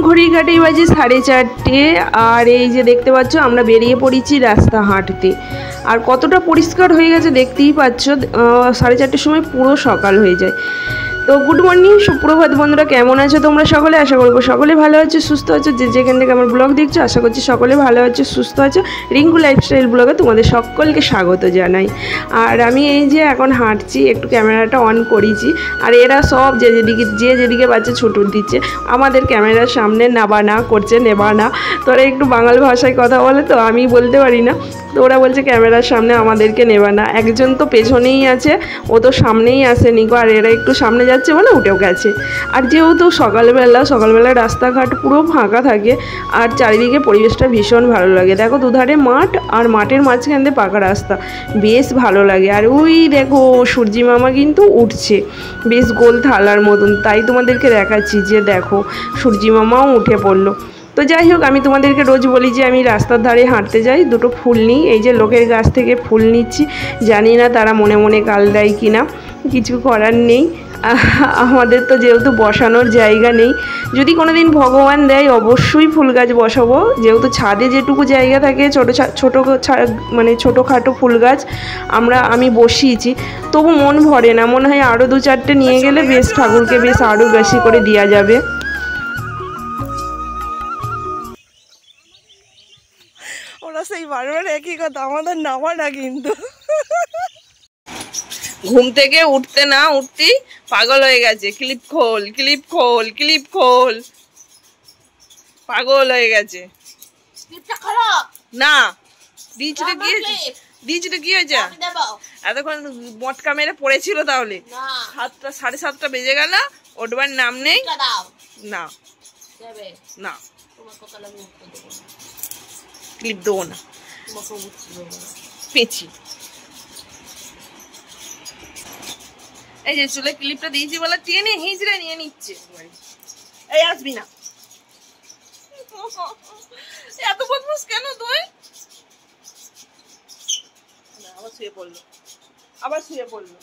ঘড়ির কাঁটায় বাজে 4:30 আর এই যে দেখতে পাচ্ছ আমরা বেরিয়ে পড়েছি রাস্তা হাঁটতে। আর কতটা পরিষ্কার হয়ে গেছে দেখতেই পাচ্ছ, 4:30 সময় পুরো সকাল হয়ে যায়। তো গুড মর্নিং, সুপ্রভাত বন্ধুরা, কেমন আছো তোমরা সকলে? আশা করবো সকলে ভালো আছো, সুস্থ আছো। যে যেখান থেকে আমার ব্লগ দেখছো আশা করছি সকলে ভালো আছো, সুস্থ আছো। রিঙ্কু লাইফস্টাইল ব্লগে তোমাদের সকলকে স্বাগত জানাই। আর আমি এই যে এখন হাঁটছি, একটু ক্যামেরাটা অন করেছি। আর এরা সব যে যেদিকে বাচ্চা ছুটে দিচ্ছে, আমাদের ক্যামেরার সামনে নেবা না করছে, নেবা না। তোরা একটু বাঙালি ভাষায় কথা বলে তো আমি বলতে পারি না, তো ওরা বলছে ক্যামেরার সামনে আমাদেরকে নেবা না। একজন তো পেছনেই আছে, ও তো সামনেই আসেনি গো, আর এরা একটু সামনে যাচ্ছে বলে উঠেও গেছে। আর যেহেতু সকালবেলা রাস্তাঘাট পুরো ফাঁকা থাকে, আর চারিদিকে পরিবেশটা ভীষণ ভালো লাগে। দেখো দুধারে মাঠ, আর মাঠের মাঝখান দিয়ে পাকা রাস্তা, বেশ ভালো লাগে। আর ওই দেখো সূর্যি মামা কিন্তু উঠছে বেশ গোল থালার মতন, তাই তোমাদেরকে দেখাচ্ছি যে দেখো সূর্যি মামাও উঠে পড়লো। তো যাই হোক, আমি তোমাদেরকে রোজ বলি যে আমি রাস্তার ধারে হাঁটতে যাই, দুটো ফুল নিই। এই যে লোকের গাছ থেকে ফুল নিচ্ছি, জানি না তারা মনে মনে গাল দেয় কি না, কিছু করার নেই। আমাদের তো যেহেতু বসানোর জায়গা নেই, যদি কোনো দিন ভগবান দেয় অবশ্যই ফুল গাছ বসাবো। যেহেতু ছাদে যেটুকু জায়গা থাকে মানে ছোটোখাটো ফুল গাছ আমি বসিয়েছি, তবু মন ভরে না। মনে হয় আরও 2-4টে নিয়ে গেলে বেশ ঠাকুরকে বেশ আরও বেশি করে দেওয়া যাবে। ওরা সেই বারবার একই কথা, আমাদের নামা না কিন্তু। ঘুম থেকে উঠতে না উঠতেই পাগল হয়ে গেছে, ক্লিপ খোল ক্লিপ খোল ক্লিপ খোল, পাগল হয়ে গেছে। না দিয়েছিল কি হয়েছে? এতক্ষণ মটকা মেরে পড়েছিল, তাহলে 7:30 বেজে গেল, ওঠবার নাম নেই। না না ক্লিপ দেবো না, পেঁচি। এই যে চুলে ক্লিপটা দিয়েছি বলে টেনে হিঁচড়ে নিয়ে নিচ্ছে। এই আসবি না, এত বদমাস কেন তুই? আবার শুয়ে পড়লো।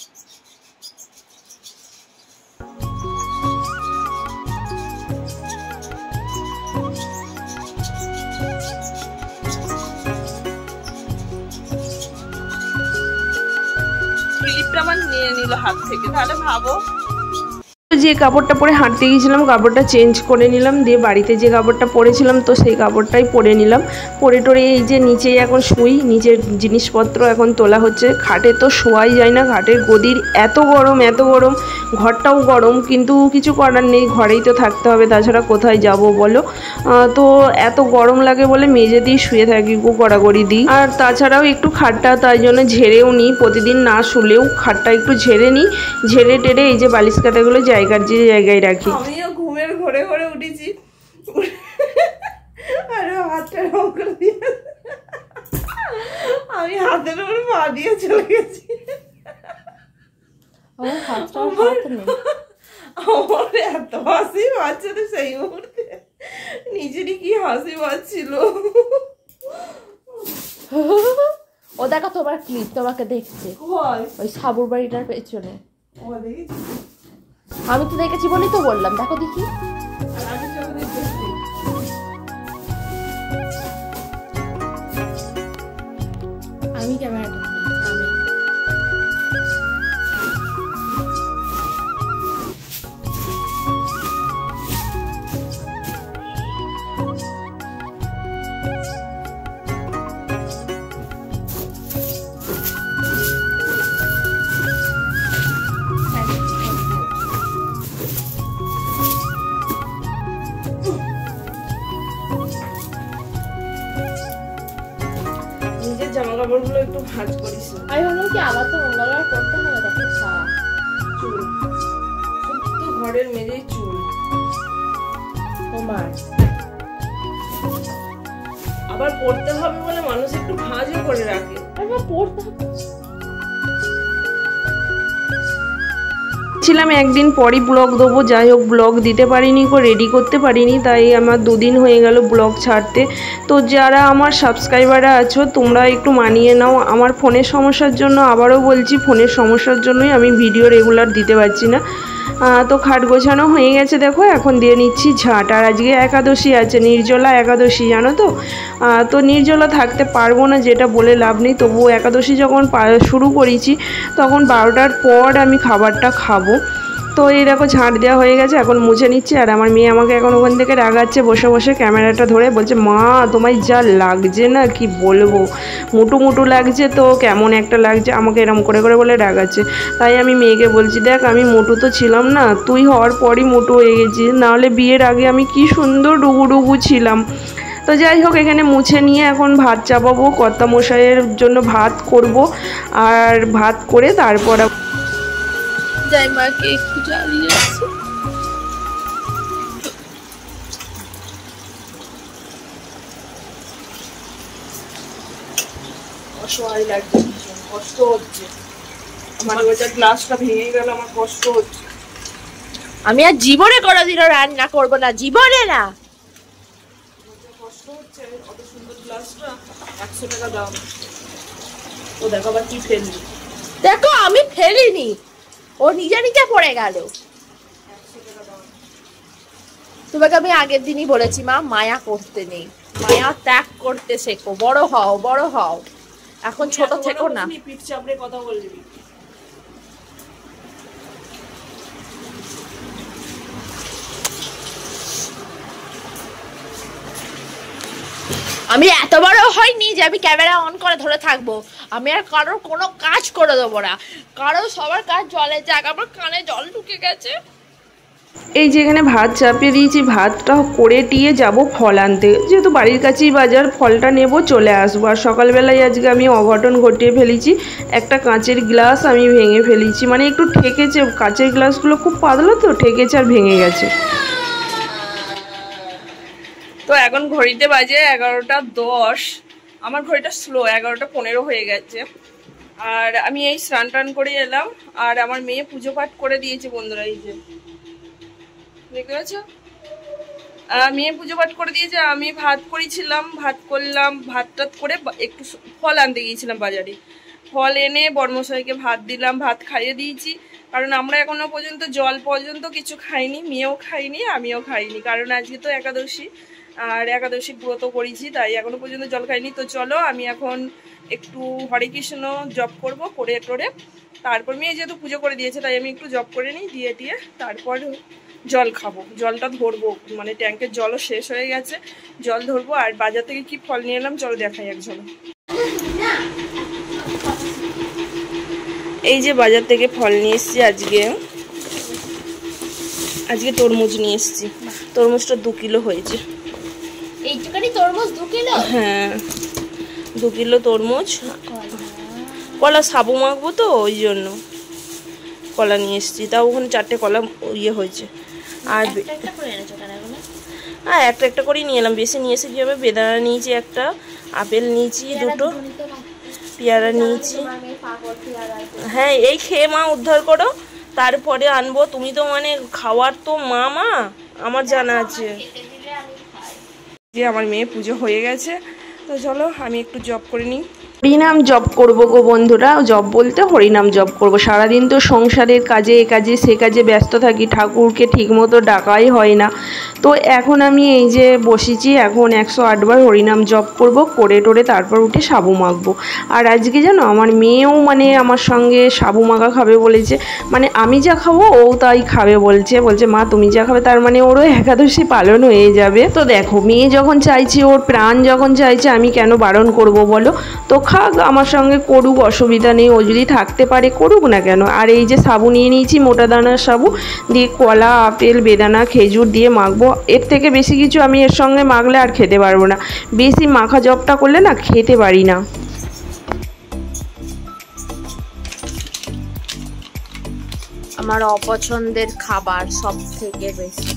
ক্লিপটা আমার নিয়ে নিল হাত থেকে, তাহলে ভাবো। যে কাপড়টা পরে হাঁটতে গিয়েছিলাম কাপড়টা চেঞ্জ করে নিলাম, দিয়ে বাড়িতে যে কাপড়টা পরেছিলাম তো সেই কাপড়টাই পরে নিলাম। পরে টরে এই যে নিচেই এখন শুই, নিচের জিনিসপত্র এখন তোলা হচ্ছে। খাটে তো শোয়াই যায় না, খাটের গদির এত গরম, ঘরটাও গরম, কিন্তু কিছু করার নেই, ঘরেই তো থাকতে হবে, তাছাড়া কোথায় যাব বলো। তো এত গরম লাগে বলে মেঝেতেই শুয়ে থাকি, গড়াগড়ি দিই। আর তাছাড়াও একটু খাটটা তাই জন্য ঝেড়েও নিই, প্রতিদিন না শুলেও খাটটা একটু ঝেড়ে নিই। ঝেড়ে টেড়ে এই যে বালিশ কাটাগুলো জায়গায় রাখি। আমিও ঘুমের ঘরে ঘরে উঠেছি, আরে হাতটা রং করে দিয়ে আমি হাতের উপর পা দিয়ে চলে গেছি। আমার এত হাসি পাচ্ছে তো সেই মুহূর্তে, নিজেরই কি হাসি পাচ্ছিল। ও দেখো তোমার ক্লিপ তোমাকে দেখছে ওই সাবুর বাড়িটার পেছনে। আমি তো দেখেছি বলেই তো বললাম, দেখো দেখি। আমি ক্যামেরাটা জামা কাপড়গুলো একটু ভাঁজ করিস। আমি ভাবলাম কি আবার তো মঙ্গলবার করতে হবে, দেখো চুল শুধু ঘরের মেঝেই চুল তোমার আবার পড়তে হবে বলে মানুষ একটু ভাঁজও করে রাখে। পড়তে হবে ছিলাম একদিন পরই ব্লগ দেবো, যাই হোক ব্লগ দিতে পারিনি, রেডি করতে পারিনি, তাই আমার 2 দিন হয়ে গেল ব্লগ ছাড়তে। তো যারা আমার সাবস্ক্রাইবাররা আছো তোমরা একটু মানিয়ে নাও, আমার ফোনের সমস্যার জন্য, আবারও বলছি ফোনের সমস্যার জন্যই আমি ভিডিও রেগুলার দিতে পারছি না। তো খাট গোছানো হয়ে গেছে দেখো, এখন দিয়ে নিচ্ছি ঝাঁট। আর আজকে একাদশী আছে, নির্জলা একাদশী জানো তো। তো নির্জলা থাকতে পারবো না যেটা বলে লাভ নেই, তবুও একাদশী যখন শুরু করেছি তখন 12টার পর আমি খাবারটা খাবো। তো এই দেখো ঝাঁট দেওয়া হয়ে গেছে, এখন মুছে নিচ্ছে। আর আমার মেয়ে আমাকে এখন ওখান থেকে রাগাচ্ছে বসে বসে, ক্যামেরাটা ধরে বলছে মা তোমায় যা লাগছে না কি বলবো, মুটু মুটু লাগছে তো কেমন একটা লাগছে, আমাকে এরম করে করে বলে রাগাচ্ছে। তাই আমি মেয়েকে বলছি দেখ আমি মোটু তো ছিলাম না, তুই হওয়ার পরই মোটু হয়ে গেছিস, নাহলে বিয়ের আগে আমি কি সুন্দর ডুগু ডুগু ছিলাম। তো যাই হোক এখানে মুছে নিয়ে এখন ভাত চাপাবো, কর্তামশাইয়ের জন্য ভাত করব। আর ভাত করে তারপর যাই মাকে একটু জ্বালিয়ে যাচ্ছে। অসহায় লাগছে, কষ্ট হচ্ছে আমার, ওইটা গ্লাসটা ভেঙে গেল, আমার কষ্ট হচ্ছে। আমি আর জীবনে কোনোদিনও রান্না করবো না, জীবনে না। কষ্ট হচ্ছে, অত সুন্দর গ্লাসটা 100 টাকা দাম। ও দেখো আবার কি ফেললি। দেখো আমি ফেলিনি, ও নিজে নিজে পড়ে গেল। তোমাকে আমি আগের দিনই বলেছি মা মায়া করতে নেই, মায়া ত্যাগ করতে শেখো, বড় হও বড় হও, এখন ছোট থেকো না। পিঠ চাপড়ে কথা বলবি। আমি এত বড় হয়নি যে আমি ক্যামেরা অন করে ধরে থাকবো। আমি আর কারোর কোনো কাজ করে দেবো না, কারো সবার কাজ জলে যাক, আমার কানে জল ঢুকে গেছে। এই যে এখানে ভাত চাপিয়ে দিয়েছি, ভাতটা করে টিয়ে যাব ফল আনতে, যেহেতু বাড়ির কাছেই বাজার, ফলটা নেব চলে আসবো। আর সকালবেলায় আজকে আমি অঘটন ঘটিয়ে ফেলেছি, একটা কাঁচের গ্লাস আমি ভেঙে ফেলেছি, মানে একটু ঠেকেছে, কাঁচের গ্লাসগুলো খুব পাতলা তো ঠেকেছে আর ভেঙে গেছে। তো এখন ঘড়িতে বাজে 11:10, আমার ঘড়িটা স্লো, 11:15 হয়ে গেছে। আর আমি এই স্নান টান করে এলাম, আর আমার মেয়ে পুজো পাঠ করে দিয়েছে বন্ধুরা, এই যে দেখতে পাচ্ছ, মেয়ে পুজো পাঠ করে দিয়েছে। আমি ভাত করেছিলাম, ভাত করলাম, ভাত টাত করে একটু ফল আনতে গিয়েছিলাম বাজারে, ফল এনে বর্মশাইকে ভাত দিলাম, ভাত খাইয়ে দিয়েছি। কারণ আমরা এখনো পর্যন্ত জল পর্যন্ত কিছু খাইনি, মেয়েও খাইনি আমিও খাইনি, কারণ আজকে তো একাদশী, আর একাদশী ব্রত করেছি, তাই এখনো পর্যন্ত জল খাইনি। তো চলো আমি এখন একটু হরে কৃষ্ণ জপ করব, করে টোরে তারপর মেয়ে যেহেতু পুজো করে দিয়েছে তাই আমি একটু জপ করে নিই, দিয়ে দিয়ে তারপর জল খাবো, জলটা ধরবো, মানে ট্যাঙ্কের জলও শেষ হয়ে গেছে, জল ধরবো। আর বাজার থেকে কি ফল নিয়ে এলাম চলো দেখাই একজন। এই যে বাজার থেকে ফল নিয়ে এসছি, আজকে তরমুজ নিয়ে এসছি, তরমুজটা 2 কিলো হয়েছে। এইটুখানি তরমুজ 2 কিলো? হ্যাঁ 2 কিলো তরমুজ, কলা সাবু মাখবো তো ওই জন্য কলা নিয়ে এসছি, তাও ওখানে 4টে কলা ইয়ে হয়েছে। আর হ্যাঁ একটা একটা করেই নিয়ে এলাম, বেশি নিয়ে এসে কী হবে। বেদানা নিয়েছি একটা, আপেল নিয়েছি 2টো, পেয়ারা নিয়েছি। হ্যাঁ এই খেয়ে মা উদ্ধার করো, তারপরে আনবো। তুমি তো মানে খাওয়ার তো মা আমার জানা আছে। যে আমার মেয়ে পুজো হয়ে গেছে, তো চলো আমি একটু জব করে নিই। হরিনাম জপ করবো গো বন্ধুরা, জপ বলতে হরিনাম জপ করব। সারাদিন তো সংসারের কাজে এ কাজে সে কাজে ব্যস্ত থাকি, ঠাকুরকে ঠিকমতো ডাকাই হয় না। তো এখন আমি এই যে বসেছি, এখন 108 বার হরিনাম জপ করব, করে টোরে তারপর উঠে সাবু মাখবো। আর আজকে জানো আমার মেয়েও মানে আমার সঙ্গে সাবু মাখা খাবে বলেছে, মানে আমি যা খাবো ও তাই খাবে বলছে মা তুমি যা খাবে, তার মানে ওরও একাদশী পালন হয়ে যাবে। তো দেখো মেয়ে যখন চাইছে, ওর প্রাণ যখন চাইছে, আমি কেন বারণ করব বলো। তো খাক আমার সঙ্গে করুক, অসুবিধা নেই, ও যদি থাকতে পারে করুক না কেন। আর এই যে সাবু নিয়ে নিয়েছি, মোটা দানার সাবু দিয়ে কলা আপেল বেদানা খেজুর দিয়ে মাখবো। এর থেকে বেশি কিছু আমি এর সঙ্গে মাখলে আর খেতে পারবো না, বেশি মাখা জপটা করলে না খেতে পারি না। আমার অপছন্দের খাবার সব থেকে বেশি,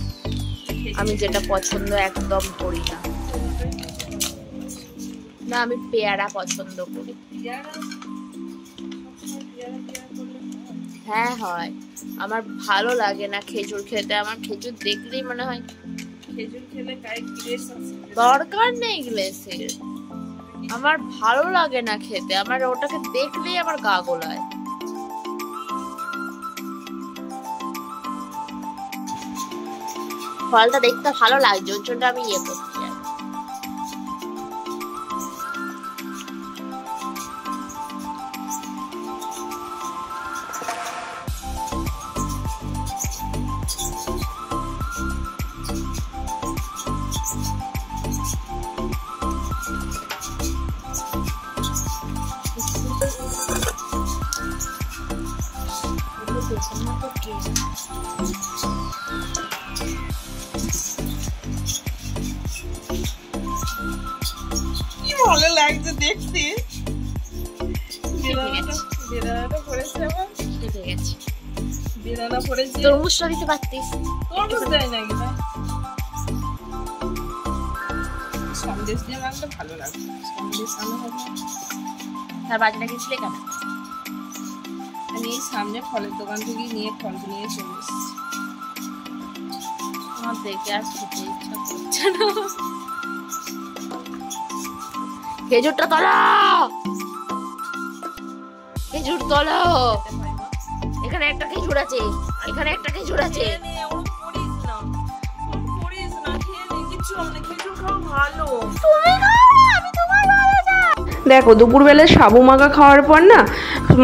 আমি যেটা পছন্দ একদম করি না, না আমি পেয়ারা পছন্দ করি। হ্যাঁ হয়, আমার ভালো লাগে না খেজুর খেতে, আমার খেজুর দেখলেই মনে হয় খেজুর খেলে গায়ে গ্লেস আছে, দরকার নেই গ্লেসের, আমার ভালো লাগে না খেতে, আমার ওটাকে দেখলেই আমার গা গোলায়। ফলটা দেখতে ভালো লাগছে, ওর জন্য আমি ইয়ে করছি। কি ভালো লাগছে দেখতে। বেদানাটা পড়েছে আবার, বেদানা পড়েছে। তরমুজটা দিতে পারতিস। তরমুজ দেয় না এটা। সন্দেশ দিয়ে মাখলে ভালো লাগবে। সন্দেশ আনা হবে। তার বাজারে গেছিলে কেন? আমি এই সামনে ফলের দোকান থেকে নিয়ে ফল নিয়ে চলে এসেছি। আমার দেখে আর খেতে ইচ্ছা করছে না। খেজুরটা তোলো, খেজুর তোলো। এখানে একটা খেজুর আছে, এখানে একটা খেজুর আছে। দেখো দুপুরবেলা সাবু মাখা খাওয়ার পর না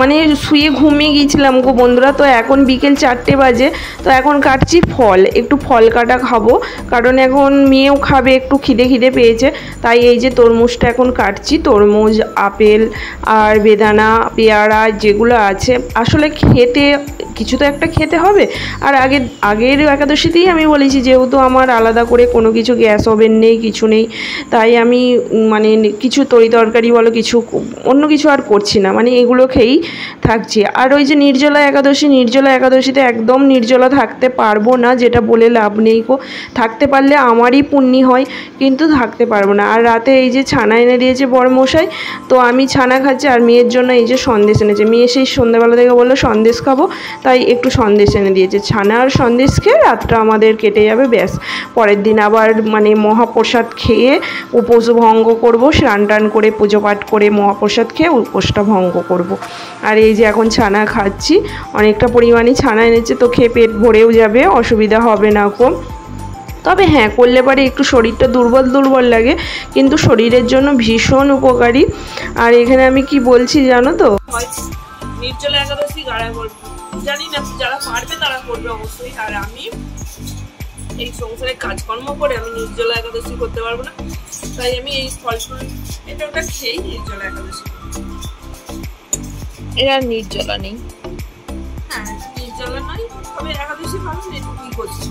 মানে শুয়ে ঘুমিয়ে গিয়েছিলাম গো বন্ধুরা। তো এখন বিকেল 4টে বাজে, তো এখন কাটছি ফল, একটু ফল কাটা খাবো, কারণ এখন মেয়েও খাবে, একটু খিদে খিদে পেয়েছে। তাই এই যে তরমুজটা এখন কাটছি, তরমুজ, আপেল আর বেদানা, পেয়ারা যেগুলো আছে। আসলে খেতে কিছু তো একটা খেতে হবে। আর আগের একাদশীতেই আমি বলেছি, যেহেতু আমার আলাদা করে কোনো কিছু গ্যাস ওভেন নেই, কিছু নেই, তাই আমি মানে কিছু তরি তরকারি বলো কিছু অন্য কিছু আর করছি না, মানে এগুলো খেয়েই থাকছি। আর ওই যে নির্জলা একাদশীতে একদম নির্জলা থাকতে পারবো না, যেটা বলে লাভ নেই গো। থাকতে পারলে আমারই পুণ্যি হয়, কিন্তু থাকতে পারবো না। আর রাতে এই যে ছানা এনে দিয়েছে বড়মশাই, তো আমি ছানা খাচ্ছি, আর মেয়ের জন্য এই যে সন্দেশ এনেছে। মেয়ে সেই সন্ধ্যাবেলা থেকে বললো সন্দেশ খাবো, তাই একটু সন্দেশ এনে দিয়েছে। ছানা আর সন্দেশ খেয়ে রাতটা আমাদের কেটে যাবে, ব্যাস। পরের দিন আবার মানে মহাপ্রসাদ খেয়ে উপোস ভঙ্গ করবো, স্নান টান করে পুজো পাঠ করে মহাপ্রসাদ খেয়ে উপোসটা ভঙ্গ করব। আর এই যে এখন ছানা খাচ্ছি, অনেকটা পরিমাণে ছানা এনেছে, তো খেয়ে পেট ভরেও যাবে, অসুবিধা হবে না কো। তবে হ্যাঁ, করলে পরে একটু শরীরটা দুর্বল লাগে, কিন্তু শরীরের জন্য ভীষণ উপকারী। আর এখানে আমি কি বলছি জানো তো, নির্জলা একাদশী গাড়া করবো, জানি না যারা পারবে তারা করবে অবশ্যই। আর আমি এই সংসারে কাজকর্ম করে আমি নির্জলা একাদশী করতে পারবো না, তাই আমি এই ফল ফুল এটা ওটা খেয়েই নির্জলা একাদশী। এরা নির্জলা নেই। হ্যাঁ নির্জলা নয়, তবে একাদশী ভালো নেই, কি করছি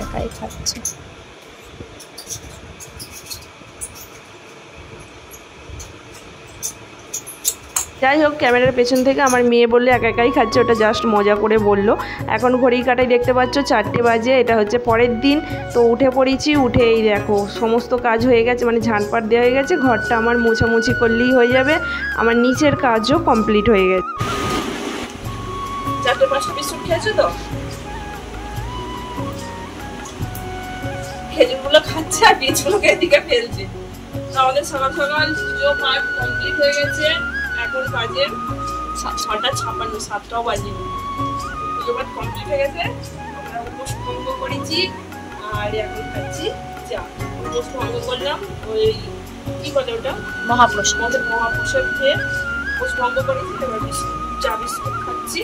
একাই খাচ্ছে। যাই হোক, ক্যামেরার পেছন থেকে আমার মেয়ে বললে একাই খাচ্ছে, ওটা জাস্ট মজা করে বললো। এখন ঘড়ি কাটাই দেখতে পাচ্ছ 4টে বাজে, এটা হচ্ছে পরের দিন। তো উঠে পড়েছি, উঠে এই দেখো সমস্ত কাজ হয়ে গেছে, মানে ঝাঁটপাট দেওয়া হয়ে গেছে, ঘরটা আমার মোছামুছি করলেই হয়ে যাবে, আমার নিচের কাজও কমপ্লিট হয়ে গেছে। 4টে 5টা বিস্কুট খেয়েছো তো? খেজুরগুলো খাচ্ছে আর বীজগুলোকে এদিকে ফেলছে। আমাদের সকাল সকাল পুজো পাঠ কমপ্লিট হয়ে গেছে, এখন বাজে 6:56, 7টাও বাজেনি। পুজো পাঠ কমপ্লিট হয়ে গেছে, আমরা উপোস ভঙ্গ করেছি, আর এখন খাচ্ছি চা। উপোস ভঙ্গ করলাম, ওই কি বলে ওটা, মহাপ্রসাদ খেয়ে উপোস ভঙ্গ করেছি। এবার চা বিস্কুট খাচ্ছি।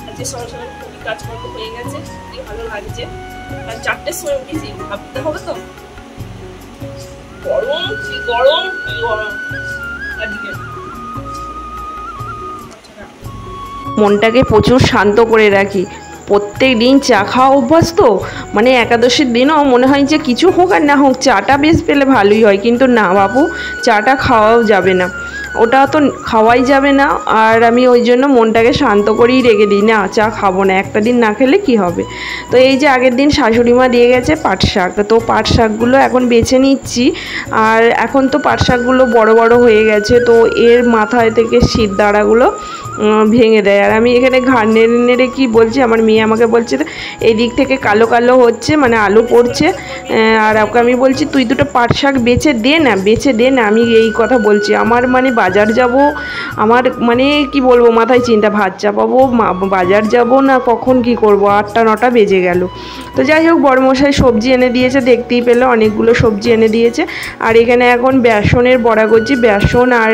আজকে সকাল সকাল খুবই কাজকর্ম হয়ে গেছে, কি ভালো লাগছে। আর 4টের সময় উঠেছি, ভাবতে হবে তো গরম কি গরম কি গরম। মনটাকে প্রচুর শান্ত করে রাখি, প্রত্যেক দিন চা খাওয়া অভ্যাস তো, মানে একাদশীর দিনও মনে হয় যে কিছু হোক আর না হোক চাটা বেশ পেলে ভালোই হয়, কিন্তু না বাবু, চাটা খাওয়াও যাবে না, ওটা তো খাওয়াই যাবে না। আর আমি ওই জন্য মনটাকে শান্ত করেই রেখে দিই, না চা খাবো না, একটা দিন না খেলে কি হবে। তো এই যে আগের দিন শাশুড়ি মা দিয়ে গেছে পাট শাক, তো পাট শাকগুলো এখন বেছে নিচ্ছি। আর এখন তো পাট শাকগুলো বড় বড় হয়ে গেছে, তো এর মাথায় থেকে শিরদাঁড়াগুলো ভেঙে দেয়। আর আমি এখানে ঘাড় নেড়ে নেড়ে কী বলছি, আমার মেয়ে আমাকে বলছে এই দিক থেকে কালো কালো হচ্ছে, মানে আলু পড়ছে। আর ওকে আমি বলছি তুই দুটো পাট শাক বেছে দে না, আমি এই কথা বলছি। আমার মানে বাজার যাব, আমার মানে কি বলবো, মাথায় চিন্তা, ভাত চাপাবো, বাজার যাব না কখন কি করব, 8টা 9টা বেজে গেল। তো যাই হোক, বড়মশাই সবজি এনে দিয়েছে, দেখতেই পেলো অনেকগুলো সবজি এনে দিয়েছে। আর এখানে এখন বেসনের বড়া করছি, বেসন আর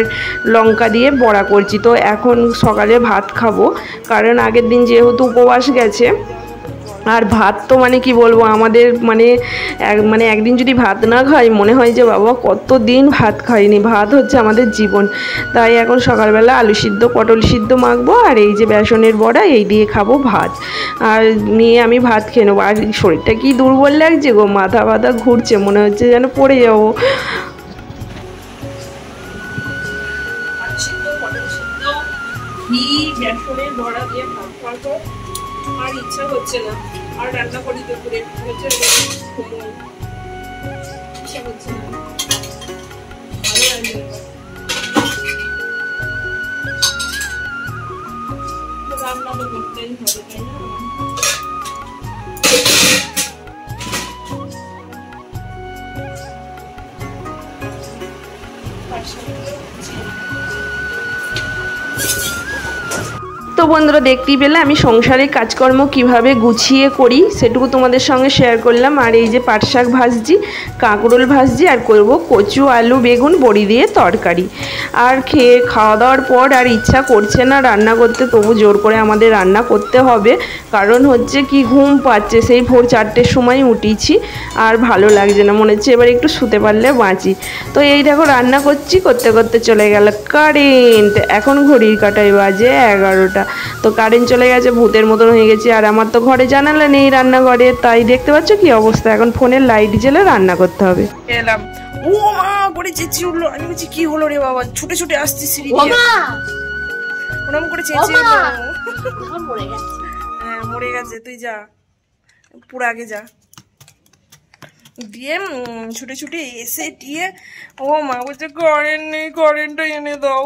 লঙ্কা দিয়ে বড়া করছি। তো এখন সকালে ভাত খাবো, কারণ আগের দিন যেহেতু উপবাস গেছে। আর ভাত তো মানে কি বলবো, আমাদের মানে একদিন যদি ভাত না খাই মনে হয় যে বাবা কতদিন ভাত খাইনি, ভাত হচ্ছে আমাদের জীবন। তাই এখন সকালবেলা আলু সিদ্ধ পটল সিদ্ধ মাখবো, আর এই যে বেসনের বড়া এই দিয়ে খাবো ভাত। আর নিয়ে আমি ভাত খেয়ে নেবো। আর শরীরটা কি দুর্বল লাগছে গো, মাথা ব্যথা ঘুরছে, মনে হচ্ছে যেন পড়ে যাবো। বেসনের বড়া দিয়ে ভাত খাওয়ার পর আর ইচ্ছা হচ্ছে না, আর রান্না করি তো করে ইচ্ছা হচ্ছে না। রান্না তো করতেই হবে, তাই না? তো বন্ধুরা, দেখতেই পেলে আমি সংসারের কাজকর্ম কিভাবে গুছিয়ে করি সেটুকু তোমাদের সঙ্গে শেয়ার করলাম। আর এই যে পাট শাক ভাজছি, কাঁকরোল ভাজছি, আর করব কচু আলু বেগুন বড়ি দিয়ে তরকারি। আর খাওয়া দাওয়ার পর আর ইচ্ছা করছে না রান্না করতে, তবু জোর করে আমাদের রান্না করতে হবে। কারণ হচ্ছে কি, ঘুম পাচ্ছে, সেই ভোর 4টের সময় উঠেছি, আর ভালো লাগছে না, মনে হচ্ছে এবার একটু শুতে পারলে বাঁচি। তো এই দেখো রান্না করছি, করতে করতে চলে গেল কারেন্ট। এখন ঘড়ির কাঁটায় বাজে 11টা। তো কারেন্ট চলে গেছে, ভূতের মতন হয়ে গেছে। আর আমার তো ঘরে জানালা নেই, রান্নাঘরে, তাই দেখতে পাচ্ছ কি অবস্থা। এখন ফোনের লাইট জ্বেলে রান্না করতে হবে। এলাম, ও মা করে চেঁচি উঠলো। আমি বলছি কি হলো রে বাবা, ছুটে ছুটে আসছি সিঁড়ি দিয়ে, ওরম করে চেঁচি উঠলো। হ্যাঁ মরে গেছে, তুই যা পুরো আগে যা। দিয়ে ছুটে ছুটে এসে দিয়ে ও মা বলছে কারেন্ট নেই, কারেন্টটা এনে দাও।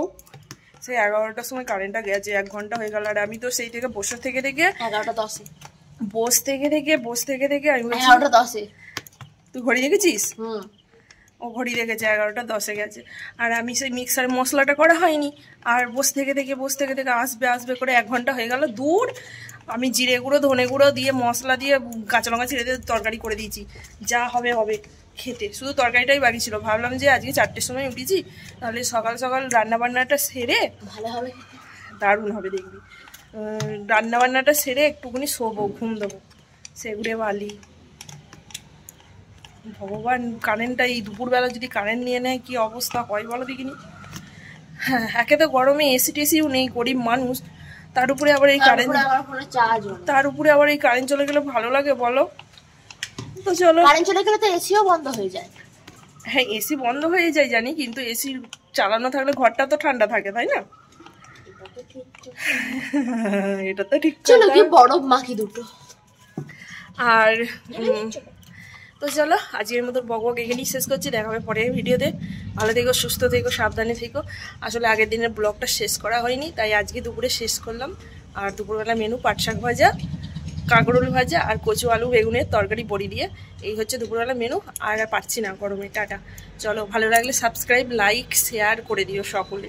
সেই 11টার সময় কারেন্টটা গেছে, 1 ঘন্টা হয়ে গেল। আর আমি তো সেই থেকে বসে থেকে 11:10 বস থেকে আমি 11:10 তুই ঘড়ি দেখেছিস? ও ঘড়ি দেখেছে, 11:10 গেছে। আর আমি সেই মিক্সারে মশলাটা করা হয়নি, আর বসে থেকে আসবে করে 1 ঘন্টা হয়ে গেল। দূর, আমি জিরে গুঁড়ো ধনে গুঁড়ো দিয়ে মশলা দিয়ে কাঁচা লঙ্কা ছিঁড়ে দিয়ে তরকারি করে দিয়েছি, যা হবে হবে খেতে। শুধু তরকারিটাই বাকি ছিল। ভাবলাম যে আজকে 4টের সময় উঠেছি, তাহলে সকাল সকাল রান্নাবান্নাটা সেরে, ভালো হবে, দারুণ হবে দেখবি, রান্নাবান্নাটা সেরে একটুখানি শোবো, ঘুম দেবো, সেগুড়ে বালি। ভগবান, কারেন্টটা এই দুপুরবেলা যদি কারেন্ট নিয়ে নেয় কি অবস্থা হয় বলো দেখিনি। হ্যাঁ, একে তো গরমে এসি টেসিও নেই, গরিব মানুষ, তার উপরে আবার এই কারেন্ট, চলে গেলে ভালো লাগে বলো? তো চলো, কারেন্ট চলে গেলে তো এসিও বন্ধ হয়ে যায়। হ্যাঁ এসি বন্ধ হয়ে যায় জানি, কিন্তু এসি চালানো থাকলে ঘরটা তো ঠান্ডা থাকে, তাই না? এটা তো ঠিক। চলো কি বরফ মাখি দুটো। আর তো চলো, আজকের মতো বক এখানেই শেষ করছি। দেখা হবে পরের ভিডিওতে। ভালো থেকো, সুস্থ থেকো, সাবধানে থেকো। আসলে আগের দিনের ব্লগটা শেষ করা হয়নি, তাই আজকে দুপুরে শেষ করলাম। আর দুপুরবেলা মেনু পাট শাক ভাজা, কাঁকরোল ভাজা, আর কচু আলু বেগুনের তরকারি বড়ি দিয়ে। এই হচ্ছে দুপুরবেলা মেনু। আর পারছি না গরমে। টাটা। চলো, ভালো লাগলে সাবস্ক্রাইব, লাইক, শেয়ার করে দিও সকলে।